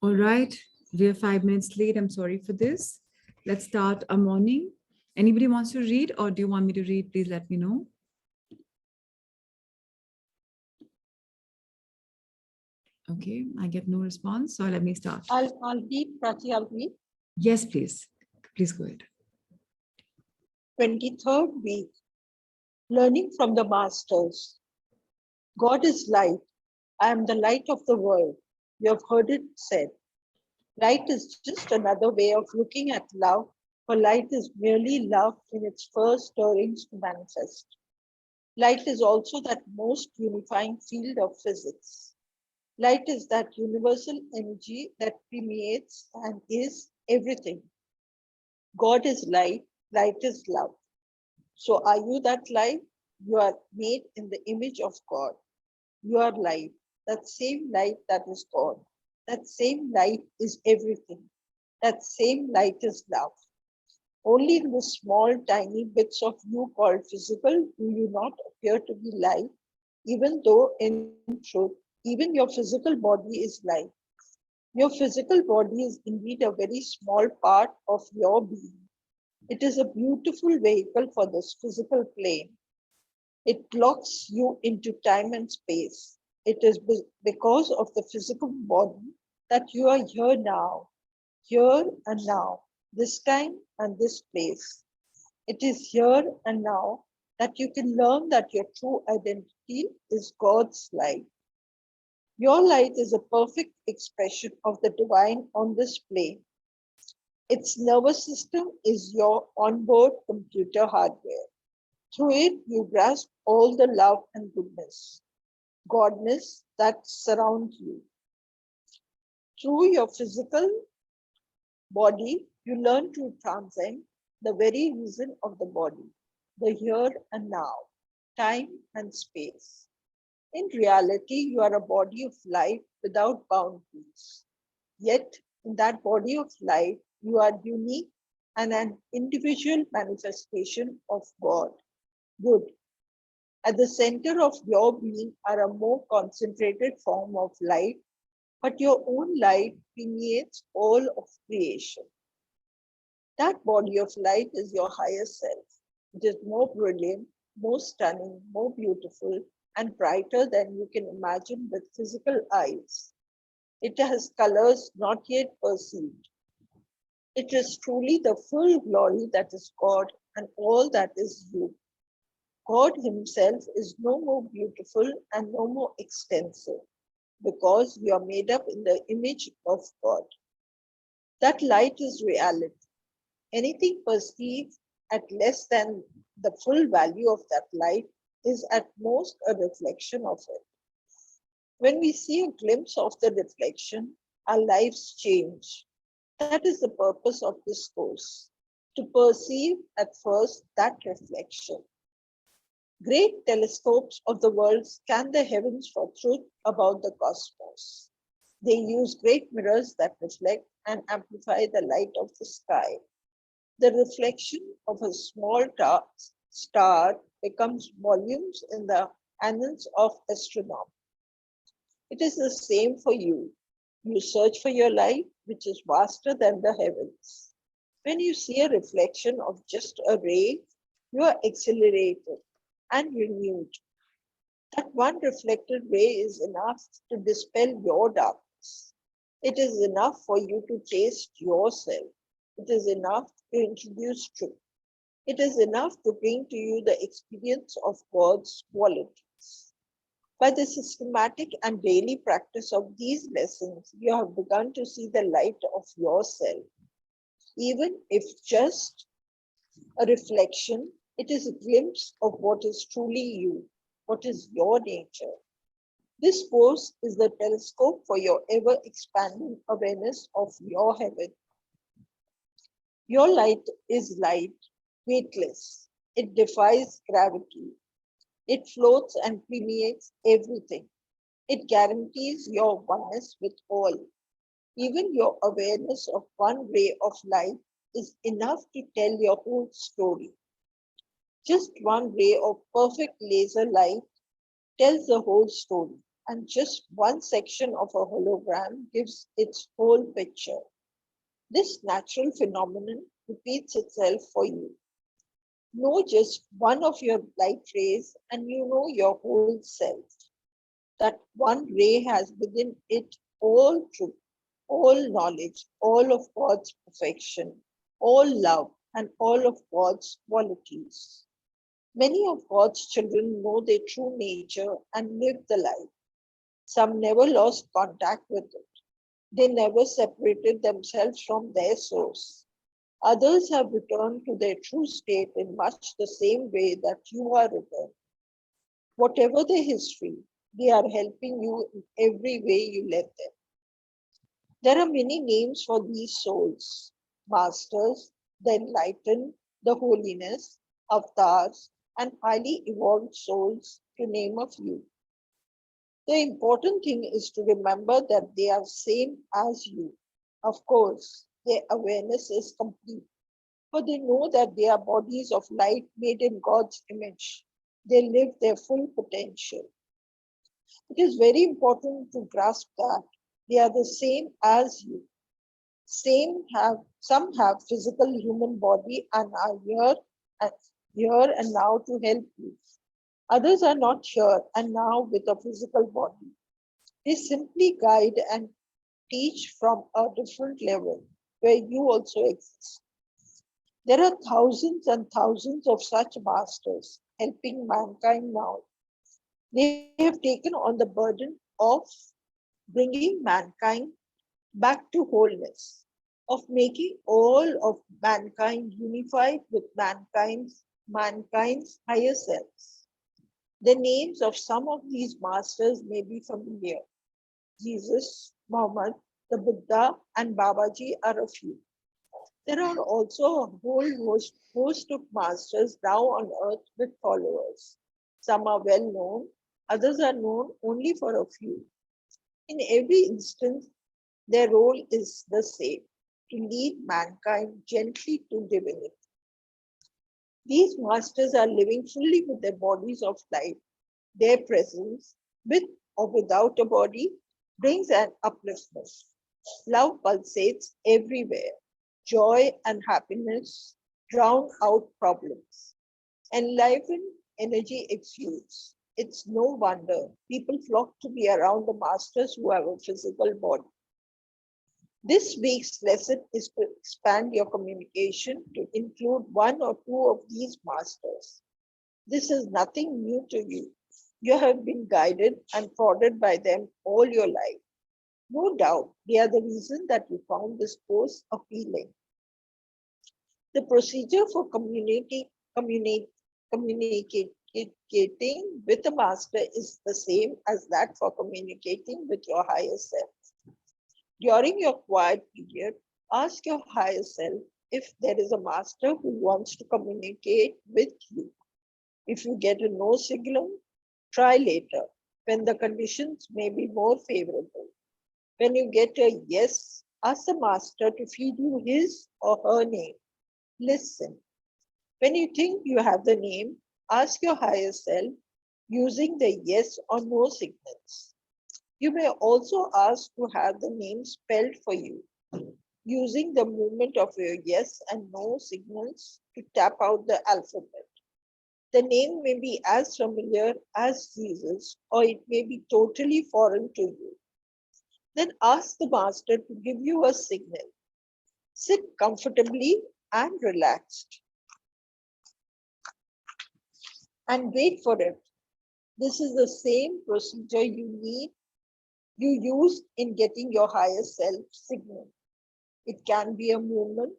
All right, we are 5 minutes late. I'm sorry for this. Let's start our morning. Anybody wants to read or do you want me to read? Please let me know. Okay, I get no response, so let me start. I'll read, Prati, I'll read. Yes, please. Please go ahead. 23rd week, learning from the masters. God is light. I am the light of the world. You have heard it said. Light is just another way of looking at love, for light is merely love in its first stirrings to manifest. Light is also that most unifying field of physics. Light is that universal energy that permeates and is everything. God is light, light is love. So are you that light? You are made in the image of God. You are light, that same light that is God. That same light is everything. That same light is love. Only in the small, tiny bits of you called physical do you not appear to be light, even though in truth, even your physical body is light. Your physical body is indeed a very small part of your being. It is a beautiful vehicle for this physical plane. It locks you into time and space. It is because of the physical body that you are here and now, this time and this place. It is here and now that you can learn that your true identity is God's light. Your light is a perfect expression of the divine on this plane. Its nervous system is your onboard computer hardware. Through it, you grasp all the love and goodness, godness that surround you. Through your physical body, you learn to transcend the very reason of the body, the here and now, time and space. In reality, you are a body of light without boundaries. Yet, in that body of light, you are unique and an individual manifestation of God, good. At the center of your being are a more concentrated form of light, but your own light permeates all of creation. That body of light is your higher self. It is more brilliant, more stunning, more beautiful, and brighter than you can imagine with physical eyes. It has colors not yet perceived. It is truly the full glory that is God and all that is you. God Himself is no more beautiful and no more extensive because you are made up in the image of God. That light is reality. Anything perceived at less than the full value of that light is at most a reflection of it. When we see a glimpse of the reflection, our lives change. That is the purpose of this course, to perceive at first that reflection. Great telescopes of the world scan the heavens for truth about the cosmos. They use great mirrors that reflect and amplify the light of the sky. The reflection of a small star becomes volumes in the annals of astronomy. It is the same for you. You search for your light, which is vaster than the heavens. When you see a reflection of just a ray, you are accelerated and renewed. That one reflected ray is enough to dispel your darkness. It is enough for you to taste yourself. It is enough to introduce truth. It is enough to bring to you the experience of God's qualities. By the systematic and daily practice of these lessons, you have begun to see the light of yourself. Even if just a reflection, it is a glimpse of what is truly you, what is your nature. This course is the telescope for your ever expanding awareness of your heaven. Your light is light, weightless. It defies gravity. It floats and permeates everything. It guarantees your oneness with all. Even your awareness of one ray of light is enough to tell your whole story. Just one ray of perfect laser light tells the whole story. and just one section of a hologram gives its whole picture. This natural phenomenon repeats itself for you. Know just one of your light rays and you know your whole self. That one ray has within it all truth, all knowledge, all of God's perfection, all love, and all of God's qualities. Many of God's children know their true nature and live the life. Some never lost contact with it. They never separated themselves from their source. Others have returned to their true state in much the same way that you are returned. Whatever their history, they are helping you in every way you let them. There are many names for these souls: masters, the enlightened, the holiness, avatars, and highly evolved souls, to name a few. The important thing is to remember that they are same as you. Of course, their awareness is complete, for they know that they are bodies of light made in God's image. They live their full potential. It is very important to grasp that they are the same as you. Some have physical human body and are here and now to help you. Others are not here and now with a physical body. They simply guide and teach from a different level where you also exist. There are thousands and thousands of such masters helping mankind now. They have taken on the burden of bringing mankind back to wholeness, of making all of mankind unified with mankind's higher selves. The names of some of these masters may be familiar. Jesus, Muhammad, the Buddha, and Babaji are a few. There are also a whole host of masters now on earth with followers. Some are well known, others are known only for a few. In every instance, their role is the same: to lead mankind gently to divinity. These masters are living fully with their bodies of light. Their presence, with or without a body, brings an upliftment. Love pulsates everywhere. Joy and happiness drown out problems. Enlivened energy exudes. It's no wonder people flock to be around the masters who have a physical body. This week's lesson is to expand your communication to include one or two of these masters. This is nothing new to you. You have been guided and prodded by them all your life. No doubt they are the reason that you found this course appealing. The procedure for communicating with a master is the same as that for communicating with your higher self. During your quiet period, ask your higher self if there is a master who wants to communicate with you. If you get a no signal, try later, when the conditions may be more favorable. When you get a yes, ask the master to feed you his or her name. Listen. When you think you have the name, ask your higher self using the yes or no signals. You may also ask to have the name spelled for you, using the movement of your yes and no signals to tap out the alphabet. The name may be as familiar as Jesus, or it may be totally foreign to you. Then ask the master to give you a signal. Sit comfortably and relaxed and wait for it. This is the same procedure you use in getting your higher self signal. It can be a movement,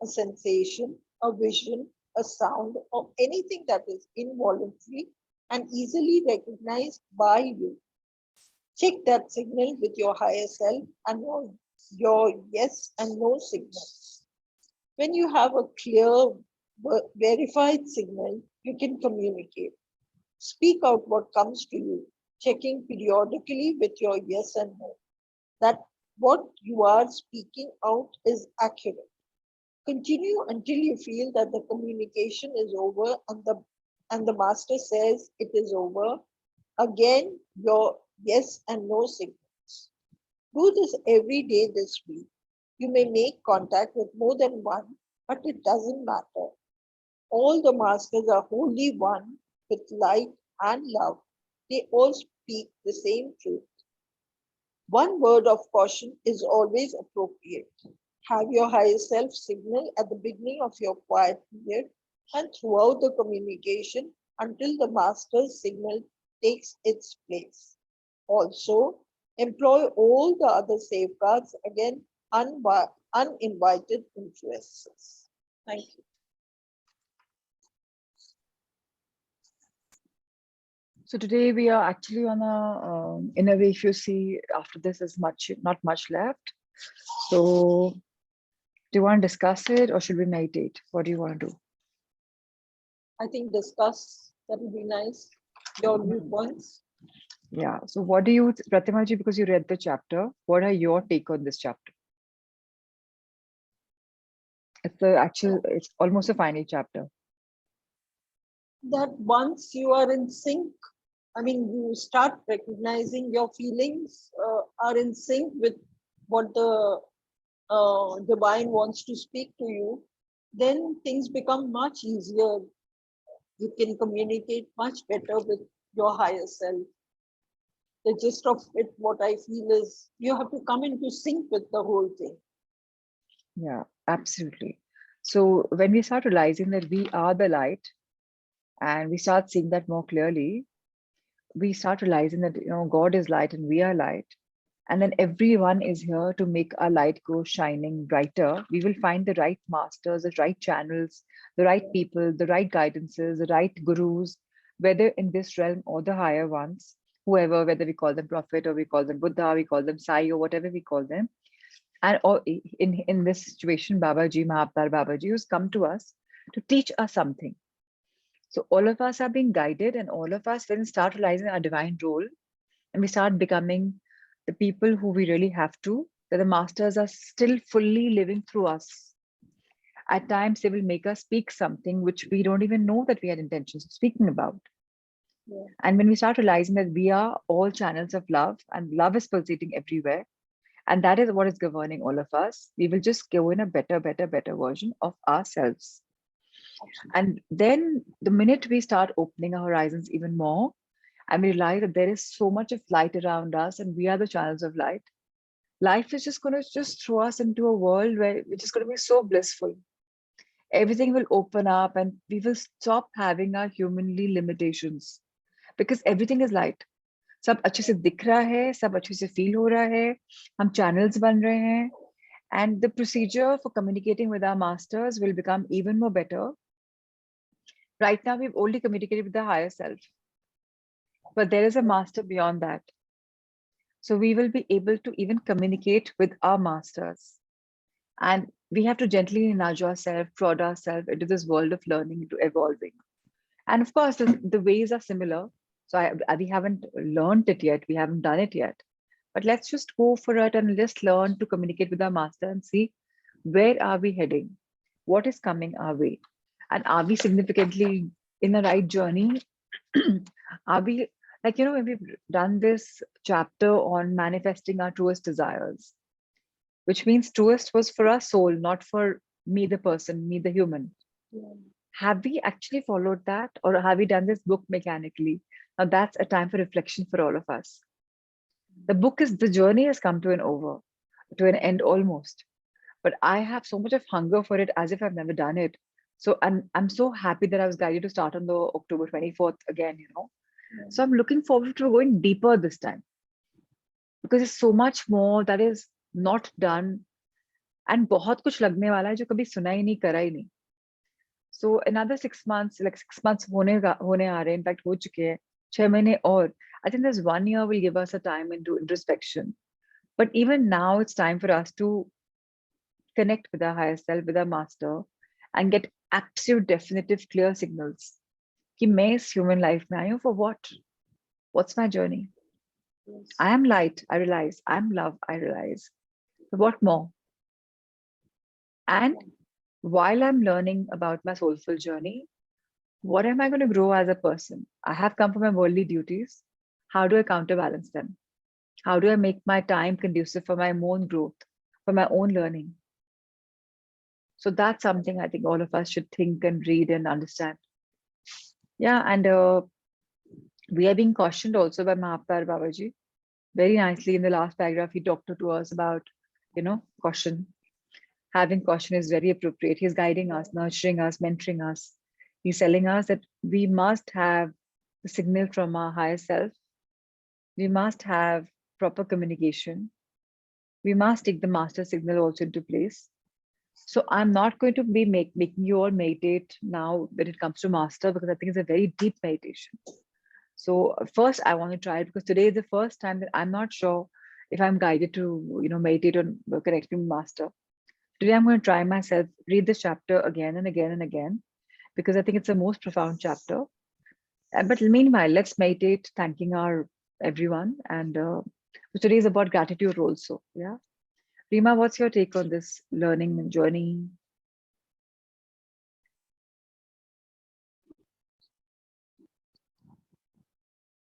a sensation, a vision, a sound, or anything that is involuntary and easily recognized by you. Check that signal with your higher self and your yes and no signals. When you have a clear, verified signal, you can communicate. Speak out what comes to you, checking periodically with your yes and no that what you are speaking out is accurate. Continue until you feel that the communication is over and the master says it is over. Again, yes and no signals. Do this every day this week. You may make contact with more than one, but it doesn't matter. All the masters are wholly one with light and love. They all speak the same truth. One word of caution is always appropriate. Have your higher self signal at the beginning of your quiet period and throughout the communication until the master's signal takes its place. Also, employ all the other safeguards against uninvited influences. Thank you. So today we are actually on in a way, if you see, after this is not much left. So do you want to discuss it or should we meditate? What do you want to do? I think discuss, that would be nice. Your viewpoints. Yeah. So what do you, Pratimaji, because you read the chapter, what are your take on this chapter? It's almost a final chapter. That once you are in sync, I mean, you start recognizing your feelings are in sync with what the divine wants to speak to you, then things become much easier. You can communicate much better with your higher self. The gist of it, what I feel is you have to come into sync with the whole thing. Yeah, absolutely. So when we start realizing that we are the light and we start seeing that more clearly, we start realizing that, God is light and we are light. And then everyone is here to make our light go shining brighter. We will find the right masters, the right channels, the right people, the right guidances, the right gurus, whether in this realm or the higher ones, whoever, whether we call them prophet or we call them Buddha, we call them Sai or whatever we call them. And or in this situation, Babaji, Mahaavatar Babaji, who's come to us to teach us something. So all of us are being guided and all of us will start realizing our divine role and we start becoming the people who we really have to, that the masters are still fully living through us. At times, they will make us speak something which we don't even know that we had intentions of speaking about. Yeah. And when we start realizing that we are all channels of love and love is pulsating everywhere, and that is what is governing all of us, we will just go in a better version of ourselves. And then the minute we start opening our horizons even more, and we realize that there is so much of light around us and we are the channels of light, life is just going to just throw us into a world where it's just going to be so blissful. Everything will open up and we will stop having our humanly limitations because everything is light. सब अच्छे से दिख रहा है, सब अच्छे से feel हो रहा है, हम channels बन रहे हैं, and the procedure for communicating with our masters will become even more better. Right now, we've only communicated with the higher self, but there is a master beyond that. So we will be able to even communicate with our masters. And we have to gently nudge ourselves, prod ourselves into this world of learning, into evolving. And of course, the ways are similar. So we haven't learned it yet. We haven't done it yet. But let's just go for it and just learn to communicate with our master and see where are we heading? What is coming our way? And are we significantly in the right journey? Are we, like, when we've done this chapter on manifesting our truest desires, which means truest was for our soul, not for me, the person, me, the human. Yeah. Have we actually followed that, or have we done this book mechanically? Now that's a time for reflection for all of us. The journey has come to an end almost. But I have so much of hunger for it as if I've never done it. So I'm so happy that I was guided to start on the October 24th again, Yeah. So I'm looking forward to going deeper this time because there's so much more that is not done and बहुत कुछ लगने वाला है जो कभी सुना ही नहीं करा ही नहीं. So another 6 months, like 6 months होने आ रहे हैं, in fact हो चुके हैं 6 महीने और. I think this 1 year will give us a time into introspection. But even now it's time for us to connect with our higher self, with our master, and get absolute, definitive, clear signals. कि मैं इस human life में आई हूँ for what? What's my journey? Yes. I am light, I realize. I'm love, I realize. But what more? And while I'm learning about my soulful journey, what am I going to grow as a person? I have come from my worldly duties. How do I counterbalance them? How do I make my time conducive for my own growth, for my own learning? So that's something I think all of us should think and read and understand. Yeah, and we are being cautioned also by Mahaprabhu Babaji. Very nicely in the last paragraph, he talked to us about, caution. Having caution is very appropriate. He's guiding us, nurturing us, mentoring us. He's telling us that we must have the signal from our higher self. We must have proper communication. We must take the master signal also into place. So I'm not going to be making you all meditate now when it comes to master, because I think it's a very deep meditation. So first I want to try it because today is the first time that I'm not sure if I'm guided to, meditate on connecting master. Today I'm going to try myself, read this chapter again and again and again, because I think it's the most profound chapter. But meanwhile, let's meditate, thanking our everyone. And today is about gratitude also. Yeah. Rima, what's your take on this learning and journey?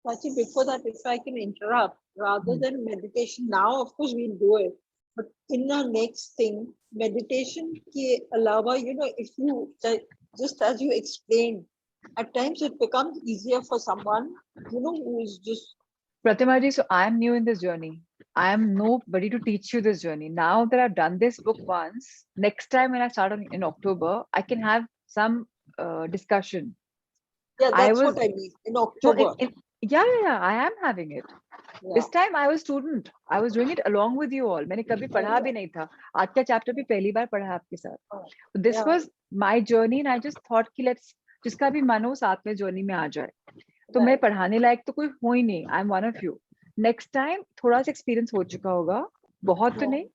Prachi, before that, if I can interrupt, rather than meditation, now of course we'll do it. But in the next thing, meditation ke alawa, if you just as you explained, at times it becomes easier for someone, who is just Pratima ji, so I'm new in this journey. I am nobody to teach you this journey. Now that I've done this book once, next time when I start in October, I can have some discussion. yeah, I that's was what I mean in no, October. yeah, I am having it. Yeah. This time I was student. I was doing it along with you all. मैंने कभी पढ़ा भी नहीं था. आज का chapter भी पहली बार पढ़ा आपके साथ. So this Yeah. was my journey, and I just thought कि let's जिसका भी मन हो साथ में journey में आ जाए. तो मैं पढ़ाने लायक तो कोई हो ही नहीं. I'm one of you. Next time थोड़ा सा experience हो चुका होगा. बहुत तो नहीं.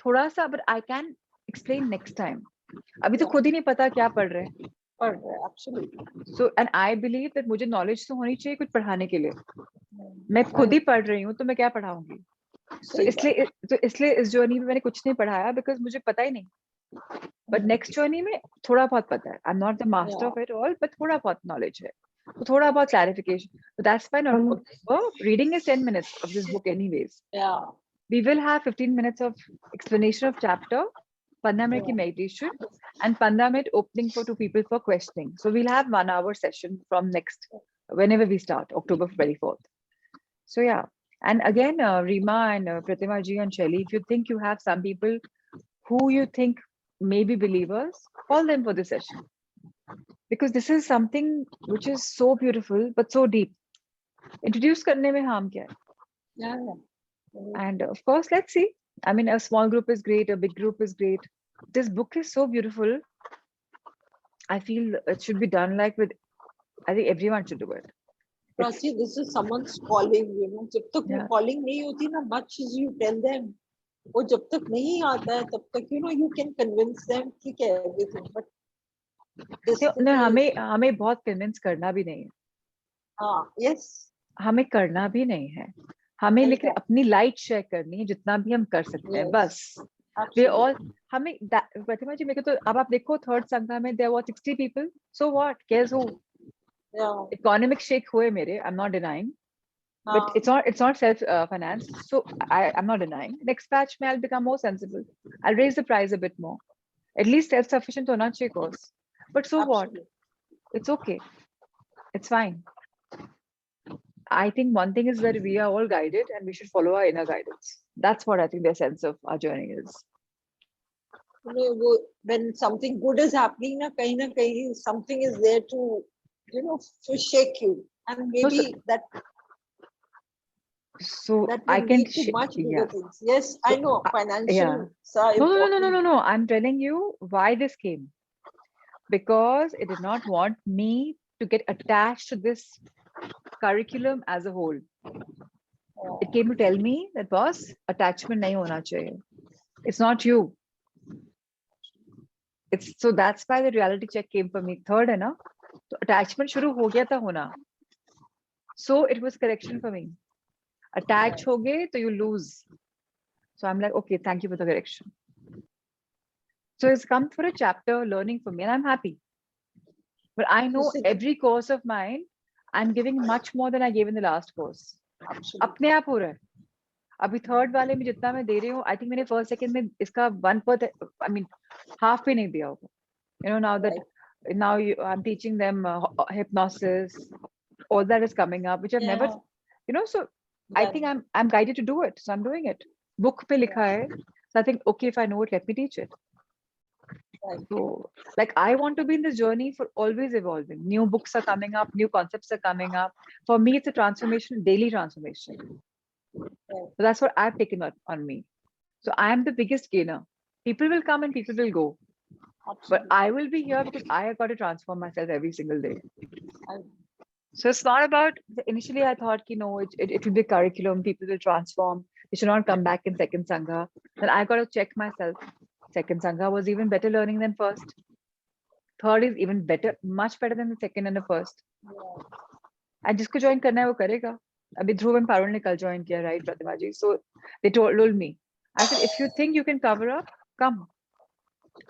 थोड़ा सा, but I can explain next time. अभी तो खुद ही नहीं पता क्या पढ़ रहे हैं. Absolutely. So and I believe that मुझे knowledge तो होनी चाहिए कुछ पढ़ाने के लिए. मैं खुद ही पढ़ रही हूँ तो मैं क्या पढ़ाऊंगी. तो इसलिए इस जर्नी में मैंने कुछ नहीं पढ़ाया बिकॉज मुझे पता ही नहीं. बट नेक्स्ट जर्नी में थोड़ा बहुत पता है. I am not the master of it all, but थोड़ा बहुत नॉलेज है. तो थोड़ा बहुत clarification. That's fine. Reading is 10 minutes of this book anyways. Yeah. We will have 15 minutes of explanation of chapter, 15 minute की meditation, and 15 minute opening for 2 people for questioning. So we'll have 1 hour session from next, whenever we start, October 24th. So yeah. And again, Rima and Pratima ji and Shelly, if you think you have some people who you think may be believers, call them for this session. Because this is something which is so beautiful, but so deep. Introduce karne mein harm kya hai? Yeah. And of course, let's see. I mean, a small group is great, a big group is great. This book is so beautiful. I feel it should be done like with, I think everyone should do it. Prachi, this is someone's calling, जब तक वो calling नहीं होती ना, much as you tell them, वो जब तक नहीं आता है तब तक you can convince them ठीक है everything, but no, हमें बहुत convince करना भी नहीं है. हाँ, yes. हमें करना भी नहीं है. हमें लेकिन अपनी लाइट शेयर करनी है जितना भी हम कर सकते हैं बस. We all हमें प्रतिमा जी मेरे को तो अब आप देखो थर्ड संख्या में there were 60 people. So what? Cares who? Economic shake हुए मेरे. I'm not denying. But it's not self financed. So I'm not denying. Next batch में I'll become more sensible. I'll raise the price a bit more. At least self sufficient होना चाहिए course. But so what? It's okay. It's fine. I think one thing is that we are all guided and we should follow our inner guidance. That's what I think the sense of our journey is. When something good is happening, na kahin, something is there to, to shake you. And maybe that I can much bigger things. Yes, I know financial. No. I'm telling you why this came. Because it did not want me to get attached to this curriculum as a whole. It came to tell me that boss, attachment nahi hona chahiye. It's not you. So that's why the reality check came for me. Third hai na, so attachment shuru ho gaya tha hona. So it was correction for me. Attach ho gaye to you lose. So I'm like, okay, thank you for the correction. So it's come for a chapter learning for me and I'm happy. But I know every course of mine, I'm giving much more than I gave in the last course. absolutely. अपने आप हो रहा है. अभी third वाले में जितना मैं दे रही हूँ, आई थिंक मैंने फर्स्ट सेकंड में इसका 1%, आई मीन हाफ भी नहीं दिया होगा. You know, now that Right. now I'm teaching them hypnosis, all that is coming up, which I've never, Yeah, you know. So I think done. I'm guided to do it, so I'm doing it. Book पे लिखा है, so I think okay, if I know it, let me teach it. Right. So like I want to be in this journey for always evolving. New books are coming up, new concepts are coming up. For me, it's a transformation, daily transformation. Right. So that's what I've taken on me. So I am the biggest gainer. People will come and people will go. But Absolutely. I will be here because I have got to transform myself every single day. I- So it's not about, initially I thought, it will be curriculum, people will transform. They should not come back in second Sangha. Then I got to check myself. Second Sangha was even better learning than first. Third is even better, much better than the second and the first. yeah. And जिसको join करना है वो करेगा. अभी ध्रुव and Parul ने कल join किया, right, Pratima ji? So they told me. I said, if you think you can cover up, come.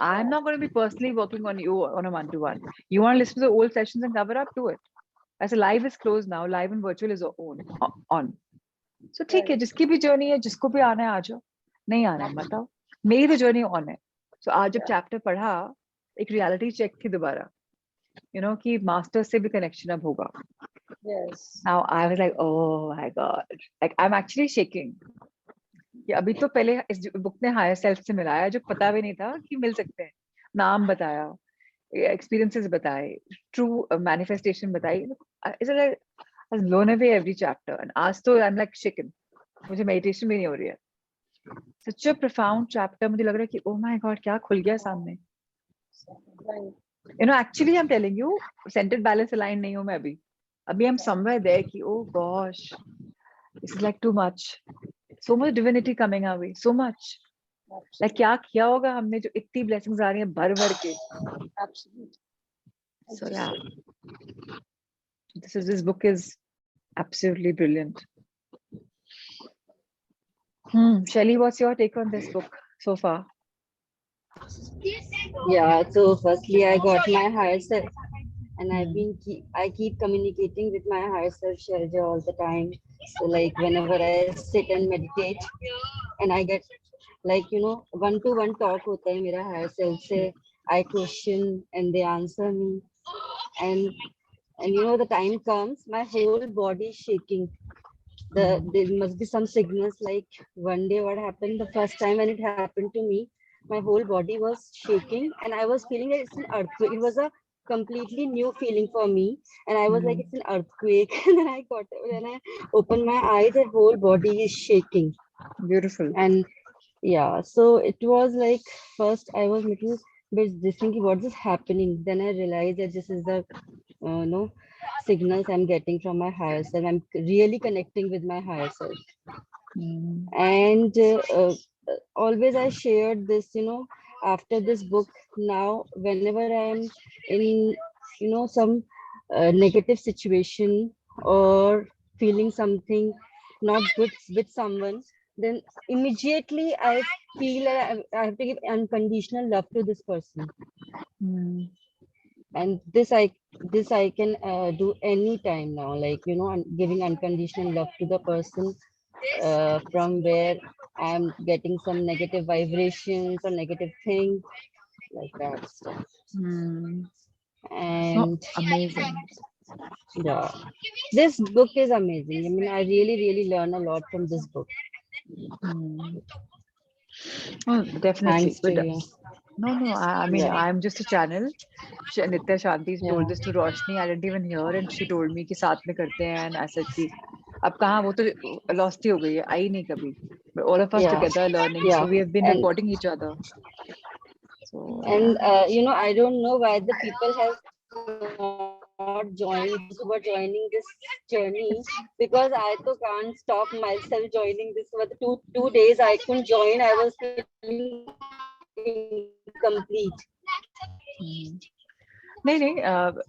I'm not going to be personally working on you on a one-to-one. You want to listen to the old sessions and cover up, do it. As a live is closed now, live and virtual is on. So ठीक है, जिसकी भी journey है, जिसको भी आना है आ जाओ, नहीं आना है मत आओ. मेरी तो journey on है. So आज जब chapter पढ़ा, एक reality check थी दोबारा. You know कि master से भी connection अब होगा. Yes. Now I was like, oh my god, like I'm actually shaking. कि अभी तो पहले इस बुक ने हायर सेल्फ से मिलाया जो पता भी नहीं था कि मिल सकते हैं. नाम बताया, experiences बताए, true manifestation बताई. It's like I was blown away every chapter, and आज तो I'm like shaken. मुझे meditation भी नहीं हो रही है. Such a profound chapter. मुझे लग रहा है कि oh my god, क्या खुल गया सामने. Right. You know, actually I'm telling you, centered balance aligned नहीं हूँ मैं अभी. अभी I'm somewhere there कि oh gosh, this is like too much. So much divinity coming our way, so much. Like क्या किया होगा हमने जो इतनी blessings आ रही हैं भर भर के. Absolutely. So yeah, this book is absolutely brilliant. Shelly, what's your take on this book so far? Yeah, so firstly, I got my higher self, and I keep communicating with my higher self, Sharja, all the time. So like whenever I sit and meditate, and I get like one-to-one talk hota hai mera higher self se. I question and they answer me, and the time comes, my whole body is shaking. There must be some signals. Like one day, what happened the first time when it happened to me, my whole body was shaking, and I was feeling like it's an earthquake. It was a completely new feeling for me, and I was like, it's an earthquake. And then when I opened my eyes, the whole body is shaking. Beautiful. And yeah, so it was like first I was little bit thinking, what is happening? Then I realized that this is the signals I'm getting from my higher self. I'm really connecting with my higher self. And always I shared this, after this book. Now whenever I'm in some negative situation or feeling something not good with someone, then immediately I feel that I have to give unconditional love to this person. And this I can do anytime now, like giving unconditional love to the person from where I'm getting some negative vibrations or negative things like that stuff. And Amazing. yeah, this book is amazing. I mean, I really learn a lot from this book. Oh, definitely. Thanks to you. No. I mean, Yeah. I'm just a channel. Nitya Shanti Yeah. told this to Roshni. I didn't even hear, and she told me कि साथ में करते हैं. And I said कि अब कहाँ वो तो lost ही हो गई है, आई नहीं कभी. But all of us Yeah. together learning, Yeah. so we have been And- reporting each other. So And I don't know why the people have not joined, who were joining this journey, because I too can't stop myself joining this. For the two days I couldn't join, I was feeling incomplete. नहीं,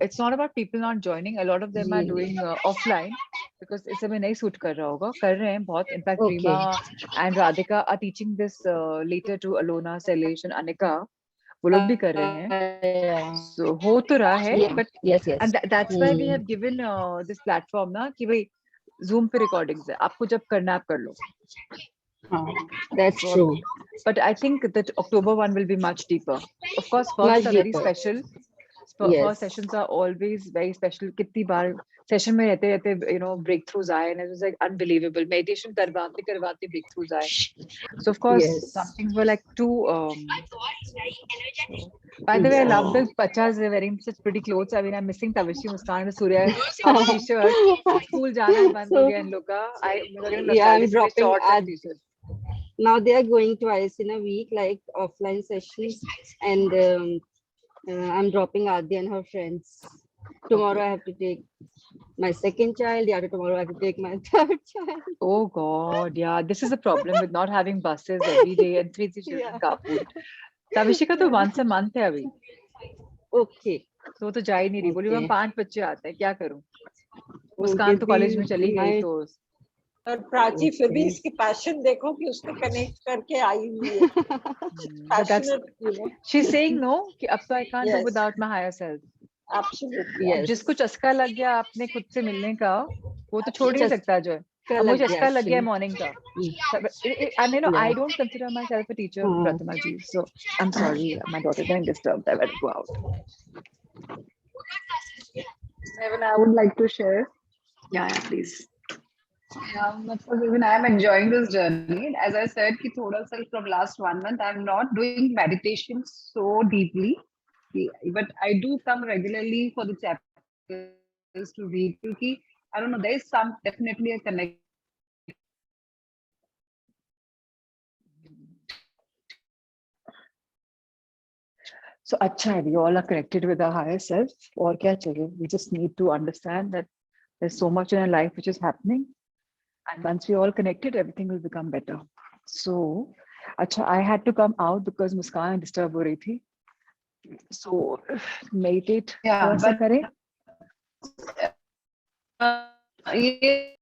it's not about people not joining. A lot of them are Really? doing offline because इस समय नहीं suit कर रहा होगा. कर रहे हैं बहुत. In fact, Okay. Prima and Radhika are teaching this later to Alona, Sailesh and Anika. वो लोग भी कर रहे हैं. Yeah. So हो तो रहा है, Yeah. but Yes. and that's why we have given this platform ना कि भाई Zoom पे recordings है, आपको जब करना है आप कर लो. That's So, true. but I think that October one will be much deeper. Of course, Much firsts are very deeper. special. Yes. First sessions are always very special. कितनी बार session में रहते you know breakthroughs आए, and it was like unbelievable. Meditation करवाते breakthroughs आए. So of course Yes. some things were like too. By the way, I love the pachas. They're wearing such pretty clothes. I mean, I'm missing Tavishi, Muskan, and Surya t-shirt. School जाना है बंद हो So, गया इन लोग का. yeah, I'm dropping shorts and ad- t-shirts. now they are going twice in a week, like offline sessions, and I'm dropping Adya and her friends. Tomorrow I have to take my second child. The other tomorrow I have to take my third child. Oh God, yeah. This is the problem with not having buses every day and three children Yeah. carpool. Tavishika तो Yeah. once a month है अभी. Okay. तो वो तो जा ही नहीं रही. बोली Okay. मैं 5 बच्चे आते हैं क्या करूं? Okay, मुस्कान तो कॉलेज में the- चली गई my- तो. और प्राची फिर भी Okay. इसकी पैशन देखो कि उसको कनेक्ट करके आई हुई है. But that's Passionate, you know. she's saying no कि अब तो I can't do Yes. without my higher self. Absolutely. अब Yes. जिसको चस्का लग गया अपने खुद से मिलने का वो तो छोड़ ही नहीं चस्का सकता जो है. अब लग मुझे गया चस्का लग गया actually. मॉर्निंग का. And you know I Yeah. don't consider myself a teacher, हाँ. Pratima ji. So I'm sorry, my daughter getting disturbed. I better go out. Even I would like to share. Yeah, please. Because even I am enjoying this journey. As I said, कि थोड़ा सा from last 1 month, I'm not doing meditation so deeply. But I do come regularly for the chapters to read. क्योंकि I don't know, there is some definitely a connection. So acha hai, we all are connected with our higher self. और क्या चाहिए? We just need to understand that there's so much in our life which is happening. And once we're all connected, everything will become better. So, acha, I had to come out because Muskan disturb हो रही थी. So, meditate Yeah, थोड़ा सा but करें. ये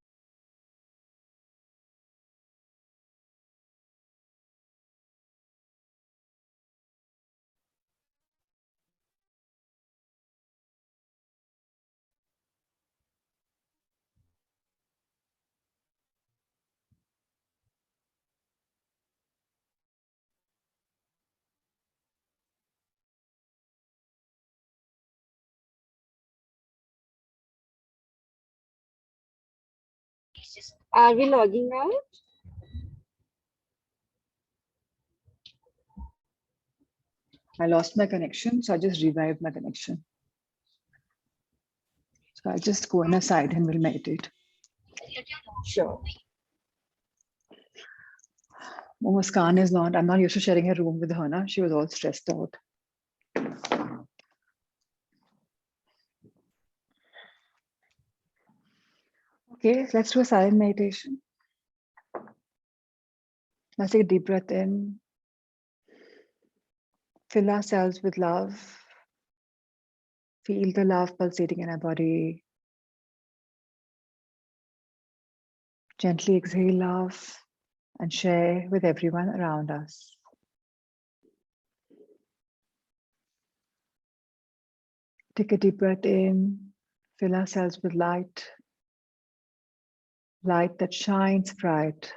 Are we logging out? I lost my connection, so I just revived my connection. So I'll just go on a side and we'll meditate. Sure. Muskan is not, I'm not used to sharing a room with her. Na? She was all stressed out. Okay, let's do a silent meditation. Let's take a deep breath in. Fill ourselves with love. Feel the love pulsating in our body. Gently exhale love and share with everyone around us. Take a deep breath in. Fill ourselves with light. Light that shines bright.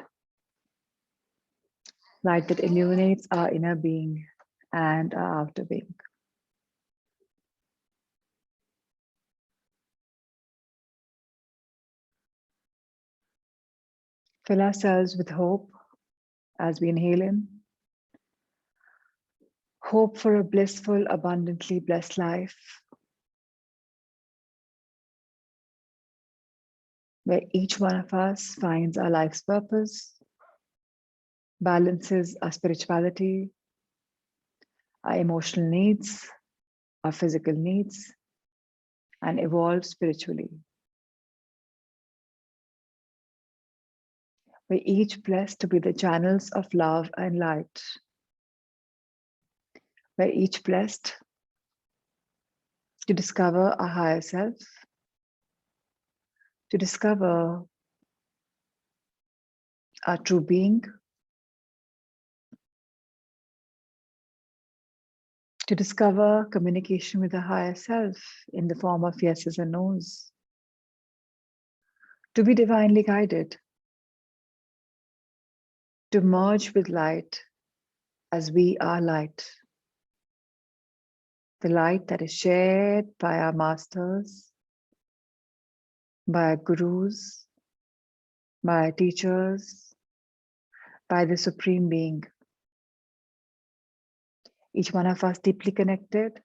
Light that illuminates our inner being and our outer being. Fill ourselves with hope as we inhale in. Hope for a blissful, abundantly blessed life, where each one of us finds our life's purpose, balances our spirituality, our emotional needs, our physical needs, and evolves spiritually. We're each blessed to be the channels of love and light. We're each blessed to discover our higher self, to discover our true being, to discover communication with the higher self in the form of yeses and nos, to be divinely guided, to merge with light as we are light. The light that is shared by our masters, by our gurus, by our teachers, by the Supreme Being. Each one of us deeply connected,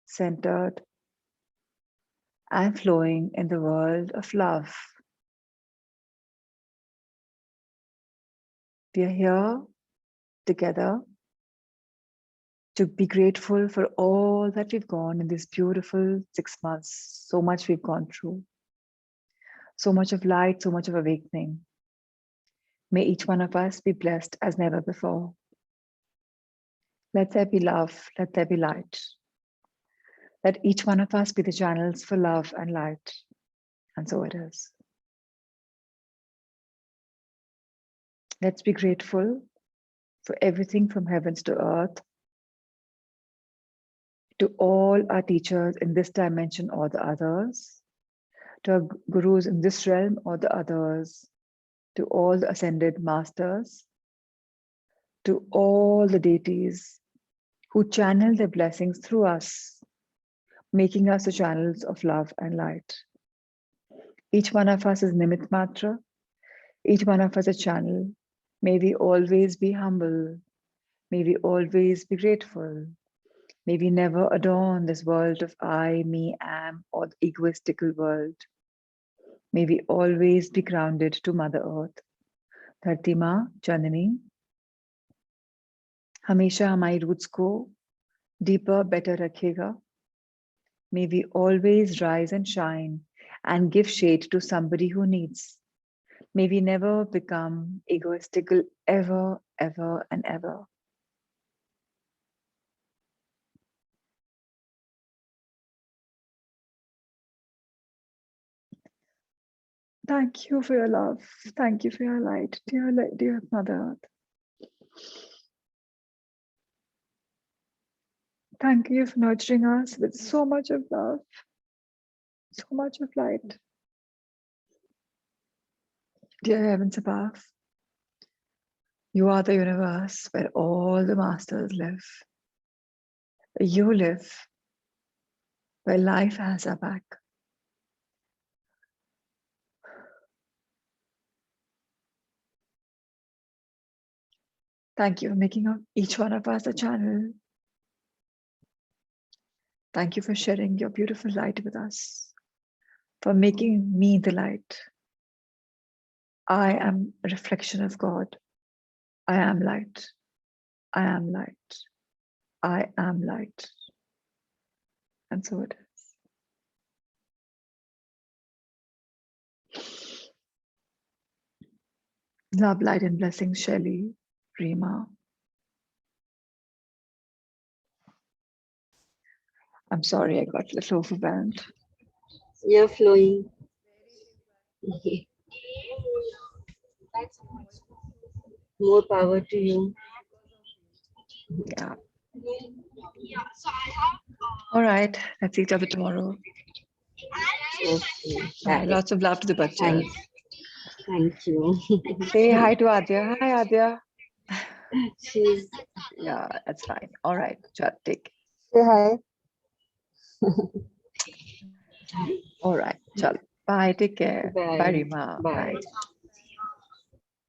centered, and flowing in the world of love. We are here together to be grateful for all that we've gone in this beautiful 6 months. So much we've gone through. So much of light, so much of awakening. May each one of us be blessed as never before. Let there be love, let there be light. Let each one of us be the channels for love and light. And so it is. Let's be grateful for everything from heavens to earth, to all our teachers in this dimension or the others, to our gurus in this realm or the others, to all the ascended masters, to all the deities who channel their blessings through us, making us the channels of love and light. Each one of us is Nimit Matra, each one of us a channel. May we always be humble. May we always be grateful. May we never adorn this world of I, me, am, or the egoistical world. May we always be grounded to Mother Earth. धरती माँ जननी हमेशा हमारी roots को deeper, better रखेगा. May we always rise and shine and give shade to somebody who needs. May we never become egoistical ever, ever, and ever. Thank you for your love. Thank you for your light, dear Mother Earth. Thank you for nurturing us with so much of love, so much of light. Dear heavens above, you are the universe where all the masters live. You live where life has our back. Thank you for making each one of us a channel. Thank you for sharing your beautiful light with us, for making me the light. I am a reflection of God. I am light. I am light. I am light. And so it is. Love, light, and blessings, Shelley, Rima. I'm sorry, I got a little overwhelmed. You're flowing. More power to you. Yeah. All right, let's eat other tomorrow. Okay. Bye. Lots of love to the bachas. Thanks. Thank you. Say hi to Adya. Hi, Adya. She's Yeah, that's fine. All right, Chad, take. say hi. All right, chal. Bye. Take care. Bye. Bye, Rima. Bye. Bye.